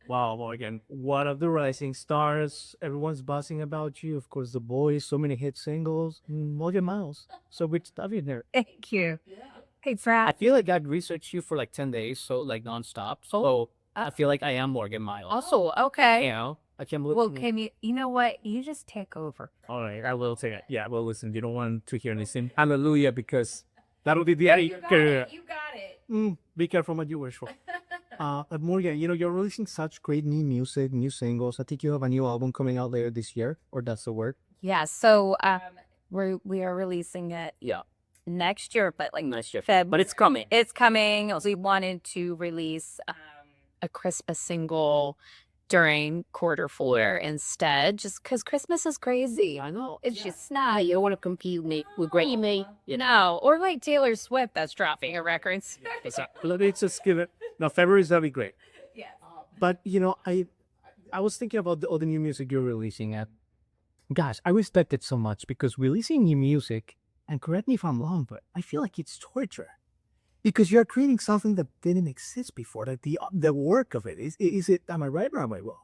Wow, Morgan, one of the rising stars. Everyone's buzzing about you. Of course, The Boys, so many hit singles. Morgan Myles. So good stuff in there. Thank you. Hey, I Brad. feel like I've researched you for like 10 days, so like nonstop. So I feel like I am Morgan Myles. Oh, okay. You know, I can Well, listen. can you know what? You just take over. All right, I will say it. Yeah, well, listen, you don't want to hear anything. Hallelujah, because that'll be the end. You got it. Be careful what you wish for. Morgan, you're releasing such great new music, new singles. I think you have a new album coming out later this year, or that's the word. Yeah. So we are releasing it Yeah, next year, but like next year. Feb. But it's coming. It's coming. We wanted to release a Christmas single during quarter 4 instead, just because Christmas is crazy. I know. It's just not, You don't want to compete with great me. no, or like Taylor Swift that's dropping her records. Let's just give it. No, February's gonna be great. Yeah. But I was thinking about all the new music you're releasing, and gosh, I respect it so much because releasing new music, and correct me if I'm wrong, but I feel like it's torture because you're creating something that didn't exist before. Like the work of it is it? Am I right or am I wrong?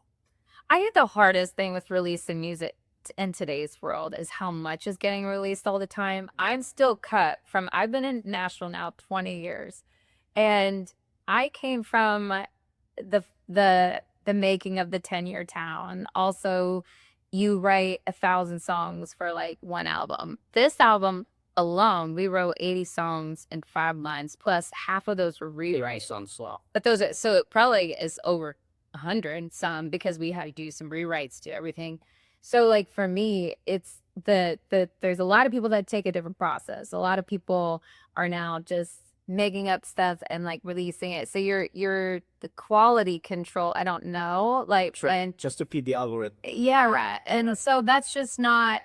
I think the hardest thing with releasing music in today's world is how much is getting released all the time. I'm still cut from, I've been in Nashville now 20 years, and I came from the making of the 10-year town. Also, you write 1,000 songs for like one album. This album alone, we wrote 80 songs in 5 months, plus half of those were rewrites. On slow. But those are, so it probably is over 100 some because we had to do some rewrites to everything. So like for me, it's there's a lot of people that take a different process. A lot of people are now just making up stuff and like releasing it. So you're the quality control, I don't know. Like and Just to feed the algorithm. yeah, right. And so that's just not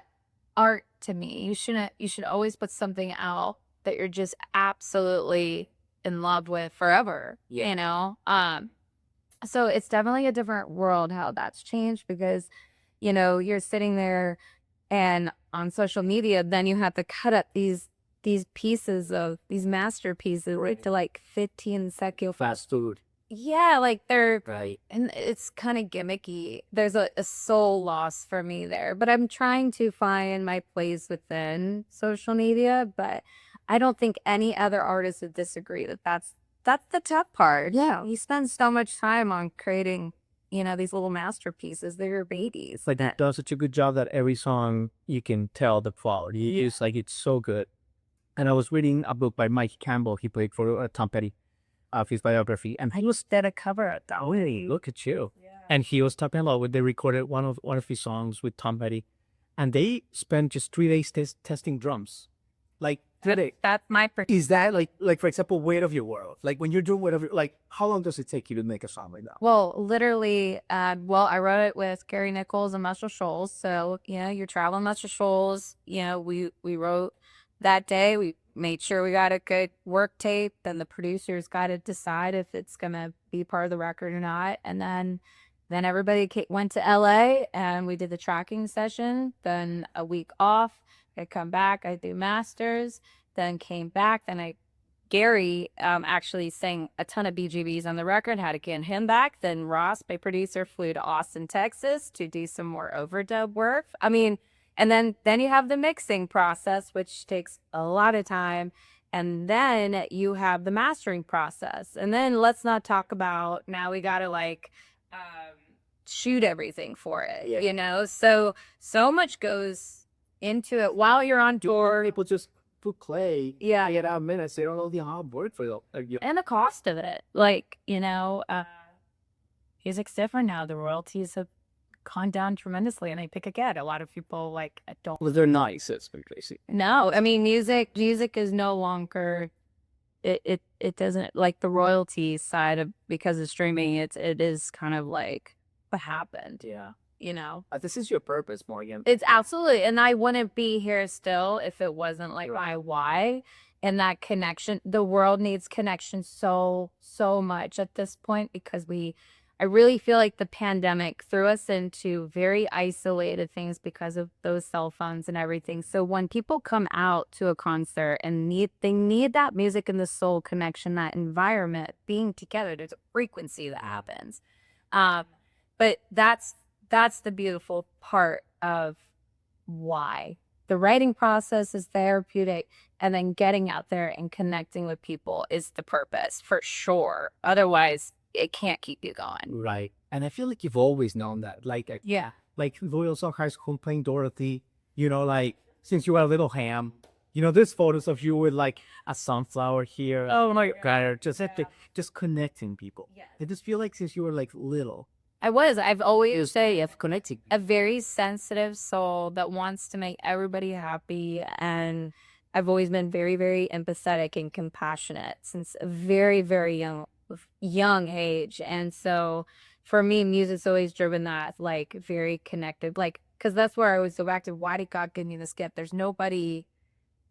art to me. You should always put something out that you're just absolutely in love with forever. Yeah. You know? So it's definitely a different world how that's changed because, you're sitting there and on social media, then you have to cut up these pieces of these masterpieces Right. to like 15 second. Fast food. Yeah, like they're, Right. and it's kind of gimmicky. There's a soul loss for me there, but I'm trying to find my place within social media. But I don't think any other artist would disagree that that's the tough part. Yeah. You spend so much time on creating, these little masterpieces. They're your babies. Like that does such a good job that every song you can tell the quality. It's like it's so good. And I was reading a book by Mike Campbell. He played for Tom Petty, his biography, and he was Did a cover at that. oh, really, look at you. And he was talking about when they recorded one of his songs with Tom Petty, and they spent just 3 days testing drums, like 3 days. That's my Is that like for example, Weight of Your World? Like when you're doing whatever, like how long does it take you to make a song like that? Well, literally, I wrote it with Gary Nichols and Muscle Shoals. So, you're traveling Muscle Shoals. We wrote that day. We made sure we got a good work tape. Then the producers got to decide if it's going to be part of the record or not. And then everybody went to LA and we did the tracking session. Then a week off. I come back. I do masters. Then came back. Gary actually sang a ton of BGBs on the record, had to get him back. Then Ross, my producer, flew to Austin, Texas to do some more overdub work. I mean, and then you have the mixing process, which takes a lot of time. And then you have the mastering process. And then let's not talk about now we got to like shoot everything for it, Yeah. So much goes into it while you're on tour. People just put clay. Yeah. Get out minutes. They don't know the hard work for you. And the cost of it. Like, music's different now. The royalties have gone down tremendously, and I pick again. A lot of people like don't. Well, they're nice. It's very crazy. No, I mean music is no longer. It doesn't like the royalty side of because of streaming. It is kind of like what happened. Yeah. This is your purpose, Morgan. It's absolutely, and I wouldn't be here still if it wasn't like my why and that connection. The world needs connection so much at this point because I really feel like the pandemic threw us into very isolated things because of those cell phones and everything. So when people come out to a concert and they need that music and the soul connection, that environment, being together, there's a frequency that happens. But that's the beautiful part of why the writing process is therapeutic, and then getting out there and connecting with people is the purpose for sure. Otherwise, it can't keep you going. Right. And I feel like you've always known that. Yeah. Like Loyal Song High School playing Dorothy, like since you were a little ham, there's photos of you with like a sunflower here. Oh my God. Just connecting people. Yeah. I just feel like since you were like little. I've always Say if connecting. a very sensitive soul that wants to make everybody happy, and I've always been very, very empathetic and compassionate since a very, very young age. And so for me, music's always driven that, like, very connected, like, because that's where I always go back to, why did God give me this gift? There's nobody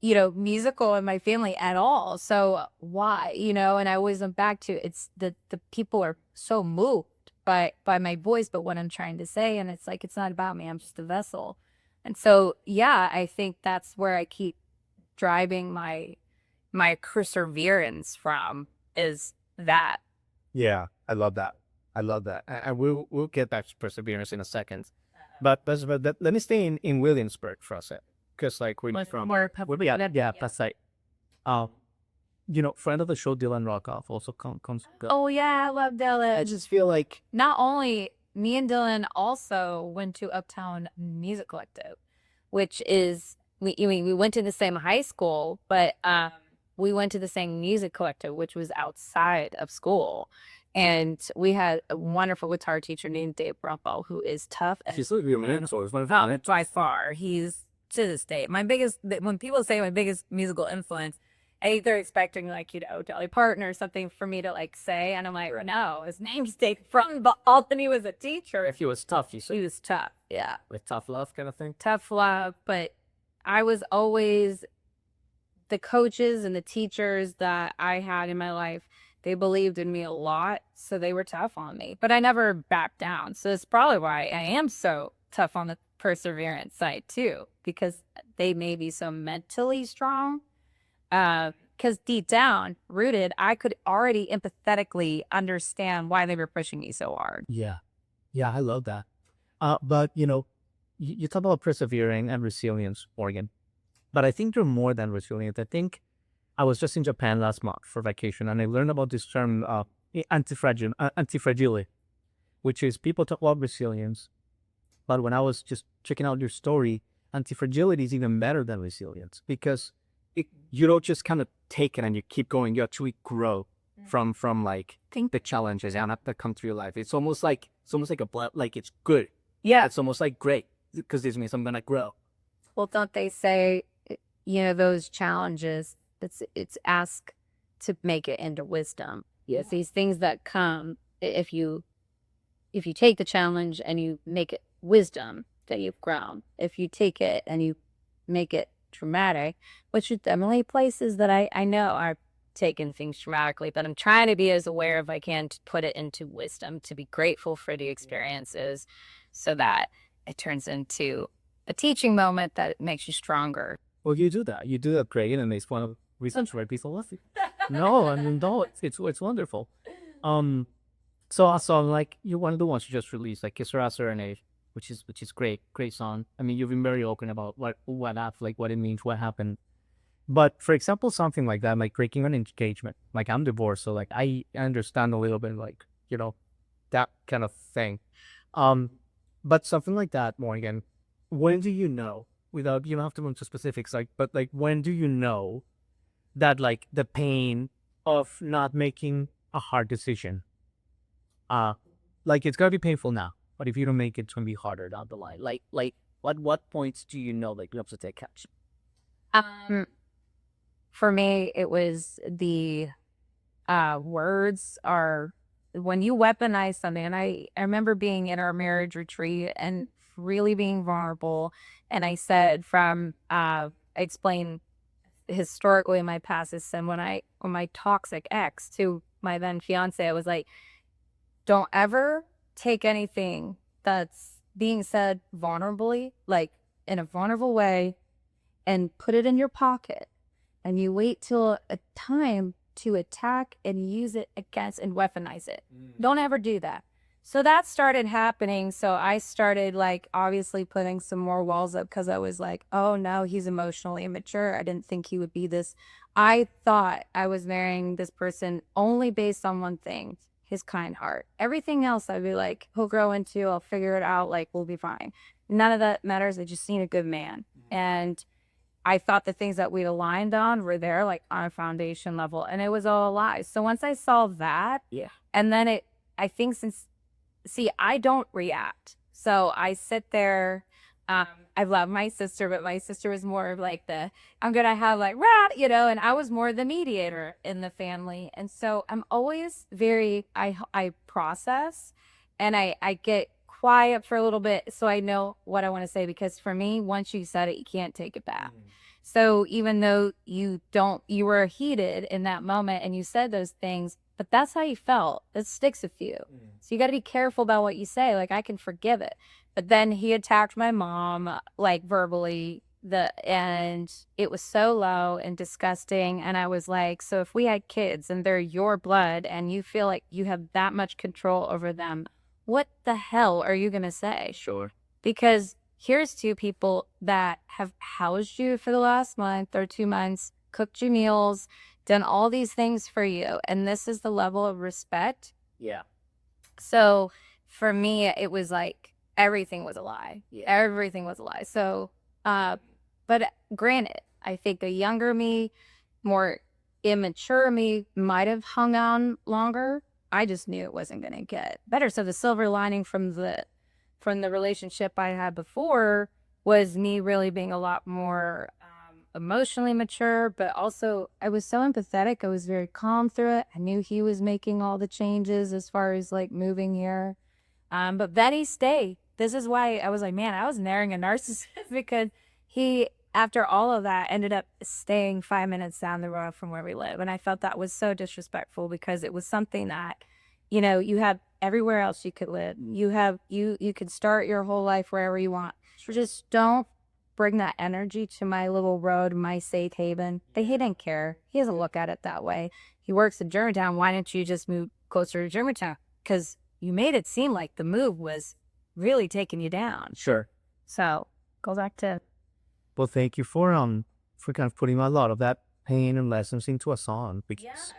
musical in my family at all, so why? And I always went back to, it's the people are so moved by my voice, but what I'm trying to say, and it's like, it's not about me, I'm just a vessel. And so yeah, I think that's where I keep driving my perseverance from, is that. Yeah, I love that. I love that. And we'll get back to perseverance in a second. But let me stay in Williamsport for a sec. Because like we're from Passai. Friend of the show Dylan Rockoff also comes. Oh yeah, I love Dylan. I just feel like Not only me and Dylan also went to Uptown Music Collective, which is, we went to the same high school, but we went to the same music collective, which was outside of school. And we had a wonderful guitar teacher named Dave Rumpel, who is tough as she's literally a man, so it's one of it. by far. He's, to this day, when people say my biggest musical influence, I think they're expecting like, Dolly Parton or something for me to like say. And I'm like, no, his name's Dave Rumpel, and he was a teacher. If he was tough, you said. He was tough, yeah. With tough love kind of thing? Tough love, but I was always, the coaches and the teachers that I had in my life, they believed in me a lot, so they were tough on me. But I never backed down. So it's probably why I am so tough on the perseverance side too, because they made me so mentally strong. Because deep down, rooted, I could already empathetically understand why they were pushing me so hard. Yeah. Yeah, I love that. But you talk about persevering and resilience, Morgan. But I think you're more than resilient. I think I was just in Japan last month for vacation, and I learned about this term, antifragility, which is people talk about resilience. But when I was just checking out your story, antifragility is even better than resilience, because you don't just kind of take it and you keep going. You actually grow from like the challenges that come through your life. It's almost like a blood, like it's good. Yeah. It's almost like great, because this means I'm gonna grow. Well, don't they say, those challenges, it's ask to make it into wisdom. Yes, these things that come, if you take the challenge and you make it wisdom, that you've grown. If you take it and you make it traumatic, which are definitely places that I know are taking things traumatically, but I'm trying to be as aware as I can to put it into wisdom, to be grateful for the experiences, so that it turns into a teaching moment that makes you stronger. Well, you do that. You do that great, and it's one of the reasons why people love you. No, I mean, no, it's wonderful. So a song like you one of the ones you just released, like Kiss Her Serenade, which is great song. I mean, you've been very open about what it means, what happened. But for example, something like that, like breaking an engagement, like I'm divorced, so like I understand a little bit, like that kind of thing. But something like that, Morgan, when do you know? Without, you don't have to go into specifics, but when do you know that like the pain of not making a hard decision, like it's gonna be painful now, but if you don't make it, it's gonna be harder down the line. Like what points do you know like you have to take action? For me, it was the words are, when you weaponize something. And I remember being in our marriage retreat and really being vulnerable. And I said, I explained historically in my past, and when my toxic ex to my then fiance, I was like, don't ever take anything that's being said vulnerably, like in a vulnerable way, and put it in your pocket, and you wait till a time to attack and use it against and weaponize it. Don't ever do that. So that started happening. So I started like obviously putting some more walls up because I was like, oh no, he's emotionally immature. I didn't think he would be this. I thought I was marrying this person only based on one thing, his kind heart. Everything else I'd be like, he'll grow into, I'll figure it out, like we'll be fine. None of that matters. I just need a good man. And I thought the things that we aligned on were there, like on a foundation level, and it was all a lie. So once I saw that, and then I think see, I don't react. So I sit there. I love my sister, but my sister was more of like I'm going to have like, rah, and I was more the mediator in the family. And so I'm always I process and I get quiet for a little bit so I know what I want to say, because for me, once you said it, you can't take it back. So even though you were heated in that moment and you said those things, but that's how you felt. It sticks with you. So you got to be careful about what you say. Like, I can forgive it. But then he attacked my mom, like verbally, and it was so low and disgusting. And I was like, so if we had kids and they're your blood and you feel like you have that much control over them, what the hell are you going to say? Sure. Because here's two people that have housed you for the last month or 2 months, cooked you meals, done all these things for you. And this is the level of respect. Yeah. So for me, it was like everything was a lie. Everything was a lie. So, but granted, I think a younger me, more immature me might have hung on longer. I just knew it wasn't going to get better. So the silver lining from the relationship I had before was me really being a lot more emotionally mature, but also I was so empathetic. I was very calm through it. I knew he was making all the changes as far as like moving here. But then he stayed. This is why I was like, man, I was marrying a narcissist because he, after all of that, ended up staying 5 minutes down the road from where we live. And I felt that was so disrespectful because it was something that, you have everywhere else you could live. You could start your whole life wherever you want. Just don't bring that energy to my little road, my safe haven. But he didn't care. He doesn't look at it that way. He works in Germantown. Why don't you just move closer to Germantown? Because you made it seem like the move was really taking you down. Sure. So go back to. Well, thank you for kind of putting a lot of that pain and lessons into a song, because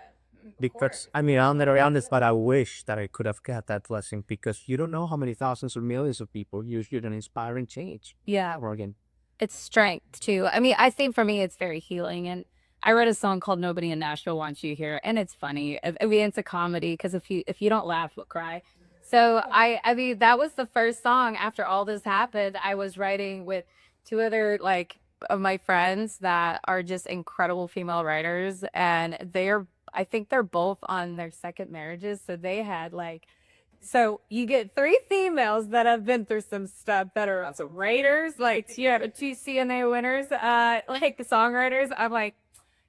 I mean, I'll never honest, but I wish that I could have got that blessing, because you don't know how many thousands or millions of people you're going to inspire and change. Yeah. Morgan. It's strength too. I mean, I think for me, it's very healing. And I wrote a song called "Nobody in Nashville Wants You Here," and it's funny. I mean, it's a comedy because if you don't laugh, you'll cry. So I mean, that was the first song after all this happened. I was writing with two other like of my friends that are just incredible female writers, and I think they're both on their second marriages. So they had so you get three females that have been through some stuff that are also writers, like you have two CNA winners, like the songwriters. I'm like,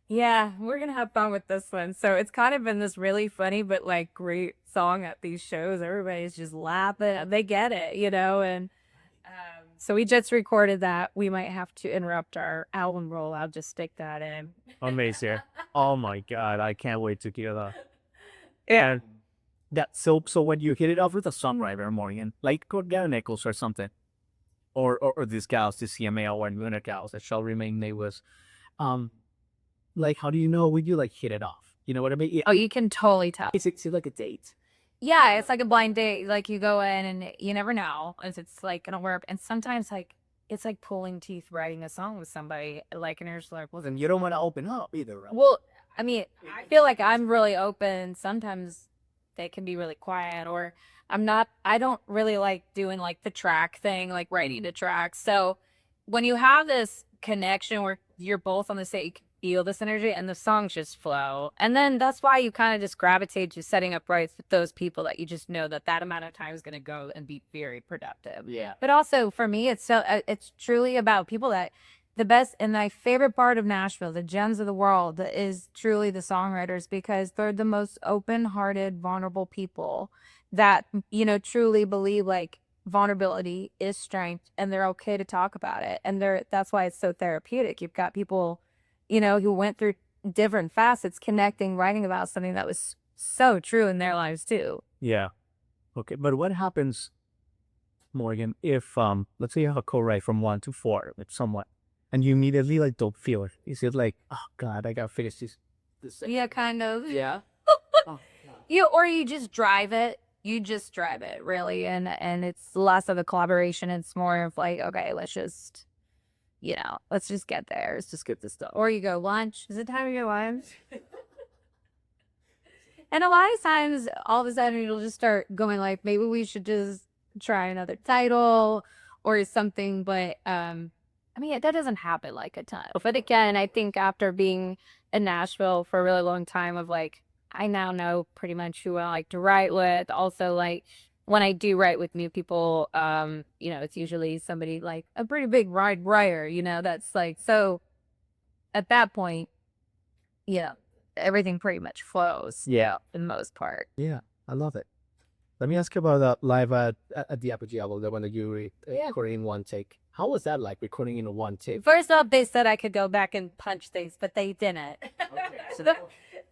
yeah, we're gonna have fun with this one. So it's kind of been this really funny but like great song at these shows. Everybody's just laughing. They get it, and so we just recorded that. We might have to interrupt our album roll. I'll just stick that in. Amazing. Oh my God, I can't wait to hear that. Yeah. And so when you hit it off with a songwriter, Morgan, like Gary Nichols or something, or these gals, the CMA or Winter gals that shall remain nameless, like how do you know when you like hit it off? You know what I mean? Oh, you can totally tell. It's like a date. Yeah, it's like a blind date. Like you go in and you never know if it's like gonna work. And sometimes like it's like pulling teeth writing a song with somebody. Like, and you're just like, well, Then you don't want to open up either, right? well, I mean, I feel like I'm really open. Sometimes they can be really quiet, or I don't really like doing like the track thing, like writing the track. So when you have this connection where you're both on the same, you can feel this energy and the songs just flow. And then that's why you kind of just gravitate to setting up rights with those people that you just know that amount of time is going to go and be very productive. Yeah. But also for me, it's truly about people that the best and my favorite part of Nashville, the gems of the world, is truly the songwriters, because they're the most open-hearted, vulnerable people that, truly believe like vulnerability is strength and they're okay to talk about it. And that's why it's so therapeutic. You've got people, who went through different facets connecting, writing about something that was so true in their lives too. Yeah. Okay, but what happens, Morgan, if let's say you have a co-write from 1 to 4 with someone, and you immediately like don't feel it? Is it like, oh God, I gotta finish this Yeah, kind of. Yeah. Oh, Or you just drive it. You just drive it, really, and it's less of a collaboration. It's more of like, okay, let's just, let's just get there. Let's just get this done. Or you go lunch. Is it time to go lunch? And a lot of times, all of a sudden, it'll just start going like, maybe we should just try another title or something. But I mean, that doesn't happen like a ton. But again, I think after being in Nashville for a really long time, of like, I now know pretty much who I like to write with. Also, like when I do write with new people, it's usually somebody like a pretty big writer, that's like, so at that point, everything pretty much flows. Yeah. For the most part. Yeah, I love it. Let me ask you about live at the Apogee album, the one that you recorded in one take. How was that like, recording in one take? First off, they said I could go back and punch things, but they didn't. Okay.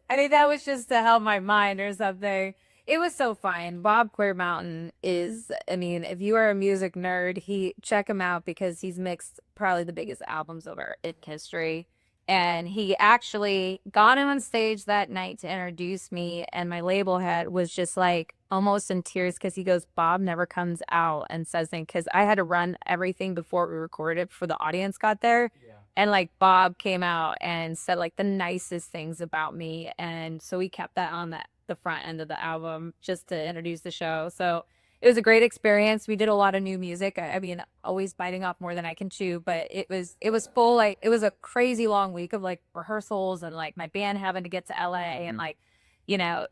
I think that was just to help my mind or something. It was so fine. Bob Queer Mountain is, I mean, if you are a music nerd, check him out because he's mixed probably the biggest albums over in history. And he actually got him on stage that night to introduce me, and my label head was just like almost in tears because he goes, Bob never comes out and says things, because I had to run everything before we recorded before the audience got there. Yeah. And like Bob came out and said like the nicest things about me, and so we kept that on the front end of the album just to introduce the show. So it was a great experience. We did a lot of new music. I mean, always biting off more than I can chew, but it was full. Like, it was a crazy long week of like rehearsals and like my band having to get to LA and like,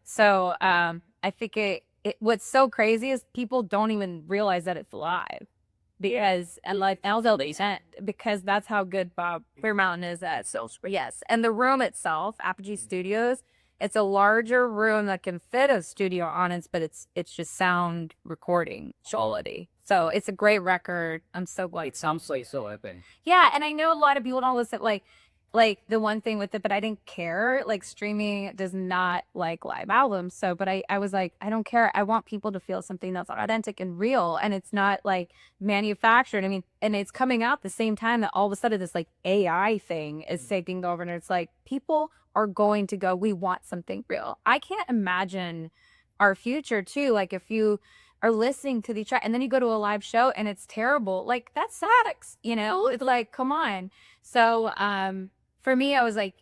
so I think what's so crazy is people don't even realize that it's live, because and like because that's how good Bob Queer Mountain is at. So yes, and the room itself, Apogee Studios, it's a larger room that can fit a studio audience, but it's just sound recording quality. So it's a great record. I'm so glad. It sounds like so epic. Yeah, and I know a lot of people don't listen. Like the one thing with it, but I didn't care. Like, streaming does not like live albums. So, but I was like, I don't care. I want people to feel something that's authentic and real, and it's not like manufactured. I mean, and it's coming out the same time that all of a sudden this like AI thing is taking over, and it's like people are going to go, we want something real. I can't imagine our future too. Like, if you are listening to the track and then you go to a live show and it's terrible, like that sucks, It's like, come on. So for me, I was like,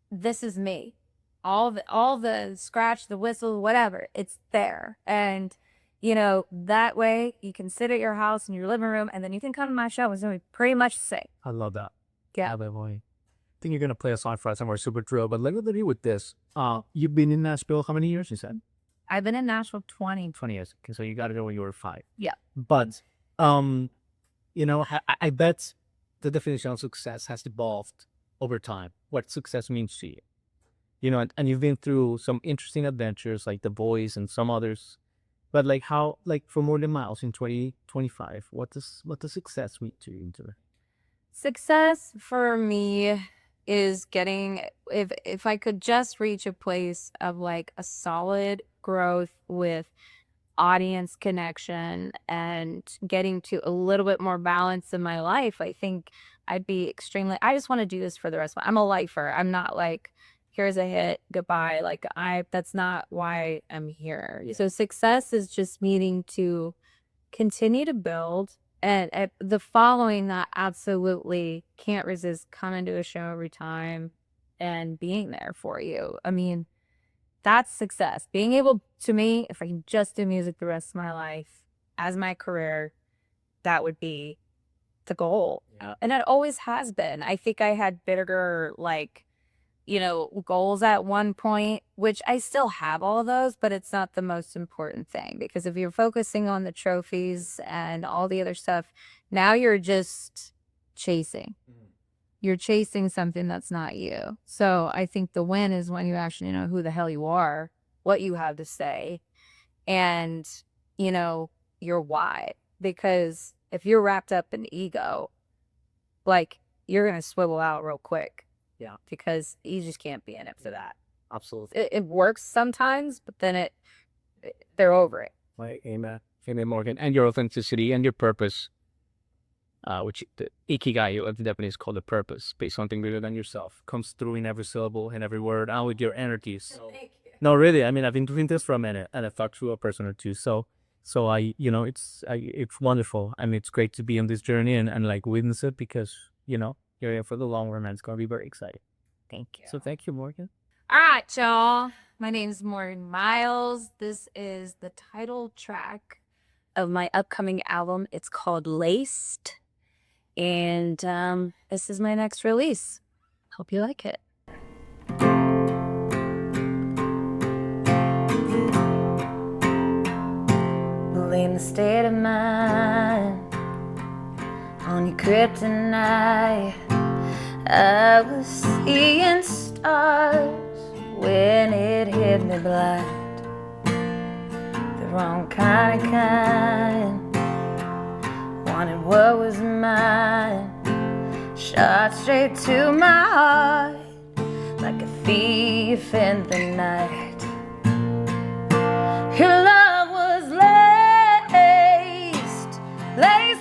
this is me. All the scratch, the whistle, whatever, it's there. And that way you can sit at your house in your living room, and then you can come to my show. It's going to be pretty much the same. I love that. Yeah. Boy. I think you're gonna play a song for us, and we're super thrilled. But let me leave you with this. You've been in Nashville how many years, you said? I've been in Nashville 20 years. Okay, so you got it when you were 5. Yeah. But I bet the definition of success has evolved over time. What success means to you, and you've been through some interesting adventures like The Voice and some others. But like, how, like, for Morgan Myles in 2025, what does success mean to you? Success for me is getting, if I could just reach a place of like a solid growth with audience connection and getting to a little bit more balance in my life, I think I'd be I just want to do this for the rest of I'm a lifer. I'm not like, here's a hit, goodbye. Like, that's not why I'm here. So success is just meaning to continue to build. And the following that absolutely can't resist coming to a show every time and being there for you. I mean, that's success. Being able to me, if I can just do music the rest of my life as my career, that would be the goal. Yeah. And it always has been. I think I had bigger, like, goals at one point, which I still have all of those, but it's not the most important thing, because if you're focusing on the trophies and all the other stuff, now you're just chasing. You're chasing something that's not you. So I think the win is when you actually know who the hell you are, what you have to say, and, your why. Because if you're wrapped up in ego, like, you're going to swivel out real quick. Yeah, because you just can't be in it for that. Absolutely. It works sometimes, but then they're over it. Like, amen. Amen, Morgan. And your authenticity and your purpose, which the ikigai of the Japanese called the purpose, be something bigger than yourself, comes through in every syllable, in every word, and with your energies. Thank you. No, really. I mean, I've been doing this for a minute, and I've talked to a person or two. So it's wonderful, and it's great to be on this journey and like witness it, because you're here for the long run, and it's gonna be very exciting. Thank you. So thank you, Morgan. All right, y'all. My name's Morgan Myles. This is the title track of my upcoming album. It's called Laced. And this is my next release. Hope you like it. Blame the state of mind on your kryptonite. I was seeing stars when it hit me blind. The wrong kind. Wanted what was mine. Shot straight to my heart like a thief in the night. Your love was laced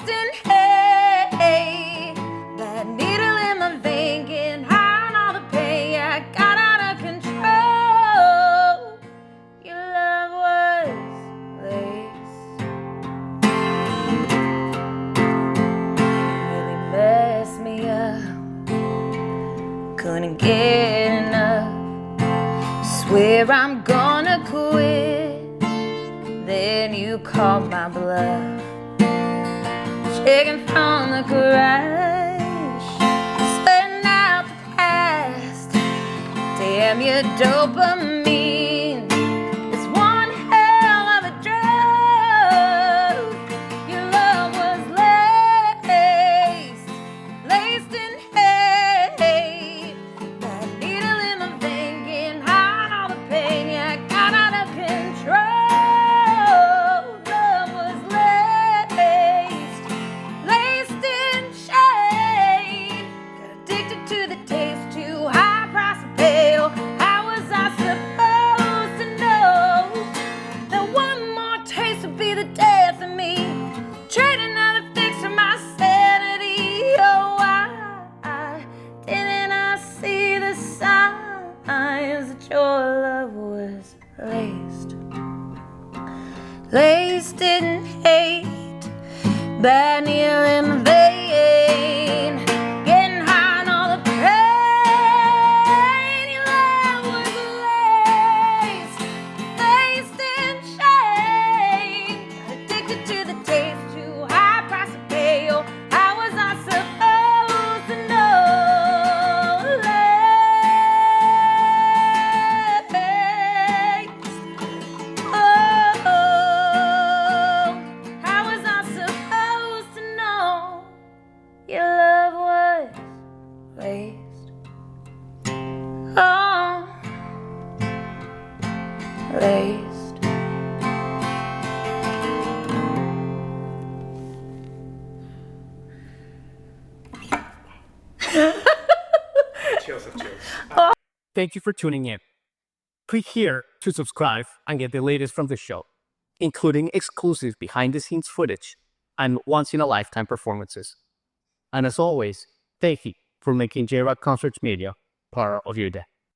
in hate. That needle in my vein getting high on all the pain. Yeah, I got out of control. Your love was laced. Really messed me up. Couldn't get enough. Swear I'm gonna quit. Then you called my bluff. Shaking from the crash, sweating out the past. Damn your dopamine, it's one hell of a drug. Your love was laced in hate. That needle in my vein getting high on all the pain. Yeah, I got out of control. Love was laced in shade. Got addicted to the taste, too high price to pay. Oh, how was I supposed to know that one more taste would be the death of me? Trading another fix for my sanity. Oh, why didn't I see the signs that your love was laced in hate? Bad needle in my vein, getting high on all the pain. Your love was laced in shame. Addicted to the taste, too high price to pay. Oh, how was I supposed to know? How was I supposed to know your love was laced? Oh, laced. Thank you for tuning in. Click here to subscribe and get the latest from the show, including exclusive behind-the-scenes footage and once-in-a-lifetime performances. And as always, thank you for making J-Rock Concerts Media part of your day.